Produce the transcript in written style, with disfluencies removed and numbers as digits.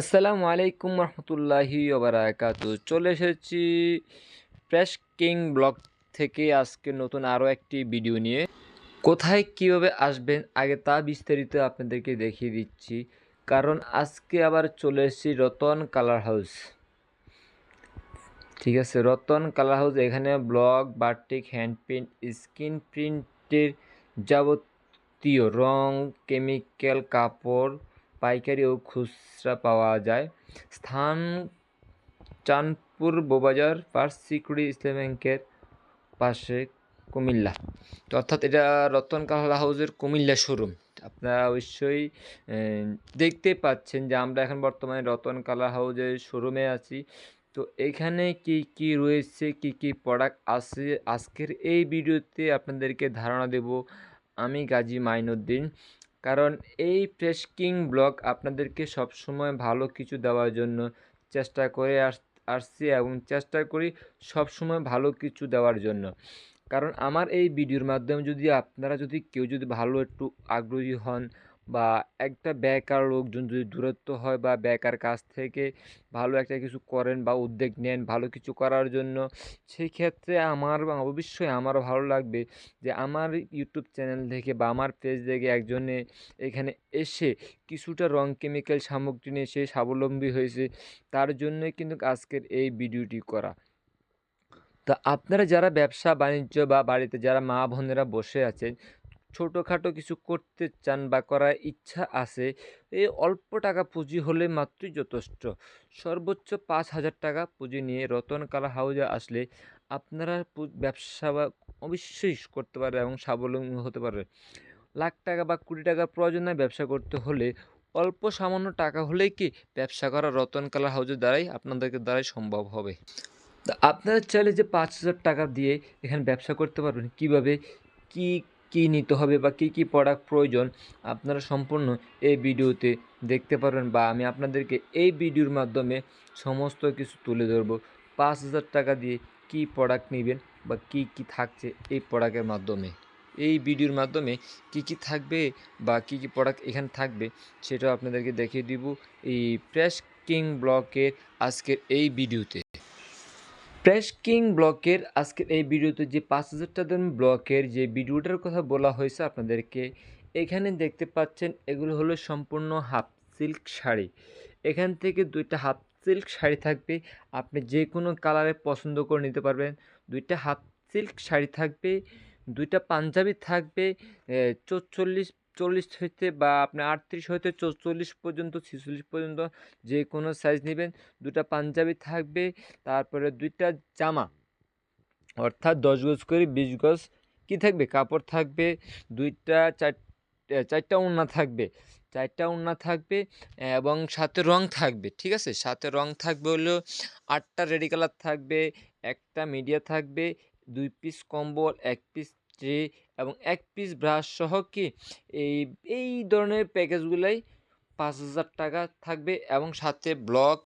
আসসালামু আলাইকুম রহমতুল্লাহি ওবারাকাতু। চলে এসেছি ফ্রেশ কিং ব্লগ থেকে আজকে নতুন আরও একটি ভিডিও নিয়ে। কোথায় কিভাবে আসবেন আগে তা বিস্তারিত আপনাদেরকে দেখিয়ে দিচ্ছি, কারণ আজকে আবার চলে এসেছি রতন কালার হাউস। ঠিক আছে, রতন কালার হাউস। এখানে block, batik, hand print, screen প্রিন্টের যাবতীয় রং, কেমিক্যাল, কাপড় পাইকারি ও খুচরা পাওয়া যায়। স্থান চাঁদপুর বোবাজার, ফার্স্ট সিকিউরিটি ইসলামী ব্যাংকের পাশে, কুমিল্লা। তো অর্থাৎ এটা রতন কালার হাউসের কুমিল্লা শোরুম। আপনারা অবশ্যই দেখতে পাচ্ছেন যে আমরা এখন বর্তমানে রতন কালার হাউসের শোরুমে আছি। তো এখানে কি কি রয়েছে, কি কি প্রোডাক্ট আছে, আজকের এই ভিডিওতে আপনাদেরকে ধারণা দেব আমি, গাজী মাইনুদ্দিন। কারণ এই ফ্রেশ কিং ব্লগ আপনাদেরকে সবসময় ভালো কিছু দেওয়ার জন্য চেষ্টা করে আসছি এবং চেষ্টা করি সবসময় ভালো কিছু দেওয়ার জন্য। কারণ আমার এই ভিডিওর মাধ্যমে যদি আপনারা কেউ যদি ভালো একটু আগ্রহী হন, বা একটা বেকার লোকজন যদি দূরত্ব হয় বা বেকার কাজ থেকে ভালো একটা কিছু করেন বা উদ্যোগ নেন ভালো কিছু করার জন্য, সেই ক্ষেত্রে অবশ্যই আমারও ভালো লাগবে যে আমার ইউটিউব চ্যানেল থেকে বা আমার পেজ থেকে একজনে এখানে এসে কিছুটা রং কেমিক্যাল সামগ্রী নিয়ে সে স্বাবলম্বী হয়েছে। তার জন্যই কিন্তু আজকের এই ভিডিওটি করা। তা আপনারা যারা ব্যবসা বাণিজ্য বা বাড়িতে যারা মা বোনেরা বসে আছেন, ছোটোখাটো কিছু করতে চান বা করার ইচ্ছা আছে, এই অল্প টাকা পুঁজি হলে মাত্রই যথেষ্ট। সর্বোচ্চ 5,000 টাকা পুঁজি নিয়ে রতন কালার হাউসে আসলে আপনারা ব্যবসা বা অবশ্যই করতে পারবেন এবং স্বাবলম্বী হতে পারবেন। লাখ টাকা বা কোটি টাকার প্রয়োজন নয় ব্যবসা করতে হলে। অল্প সামান্য টাকা হলেই কি ব্যবসা করা রতন কালার হাউসের দ্বারাই আপনাদেরকে দ্বারাই সম্ভব হবে। তা আপনারা চাইলে যে 5,000 টাকা দিয়ে এখানে ব্যবসা করতে পারবেন। কিভাবে, কি কি নিতে হবে বা কি কি প্রোডাক্ট প্রয়োজন, আপনারা সম্পূর্ণ এই ভিডিওতে দেখতে পারবেন, বা আমি আপনাদেরকে এই ভিডিওর মাধ্যমে সমস্ত কিছু তুলে ধরব। 5,000 টাকা দিয়ে কি প্রোডাক্ট নেবেন বা কি কি থাকছে এই প্রোডাক্টের মাধ্যমে, এই ভিডিওর মাধ্যমে কি কি থাকবে বা কি কি প্রোডাক্ট এখানে থাকবে সেটাও আপনাদেরকে দেখিয়ে দিব এই ফ্রেশ কিং ব্লকের আজকের এই ভিডিওতে। ফ্রেশ কিং ব্লকের আজকের এই ভিডিওতে যে 5,000 টাকা ব্লকের যে ভিডিওটার কথা বলা হয়েছে আপনাদেরকে, এখানে দেখতে পাচ্ছেন এগুলো হলো সম্পূর্ণ হাফ সিল্ক শাড়ি। এখান থেকে 2টা হাফ সিল্ক শাড়ি থাকবে, আপনি যে কোনো কালারে পছন্দ করে নিতে পারবেন। 2টা হাফ সিল্ক শাড়ি থাকবে, 2টা পাঞ্জাবি থাকবে, 40 হইতে বা আপনি 38 হইতে 44 পর্যন্ত 46 পর্যন্ত যে কোনো সাইজ নেবেন। 2টা পাঞ্জাবি থাকবে, তারপরে 2টা জামা, অর্থাৎ 10 গজ করে 20 গজ কী থাকবে কাপড় থাকবে। 4টা ওড়না থাকবে, 4টা ওড়না থাকবে এবং সাথে রং থাকবে। ঠিক আছে, সাথে রং থাকবে হলো 8টা রেডি কালার থাকবে, একটা মিডিয়া থাকবে, 2 পিস কম্বল, 1 পিস ট্রে এবং 1 পিস ব্রাশ সহ কি এই এই ধরনের প্যাকেজগুলাই 5,000 টাকা থাকবে এবং সাথে ব্লক,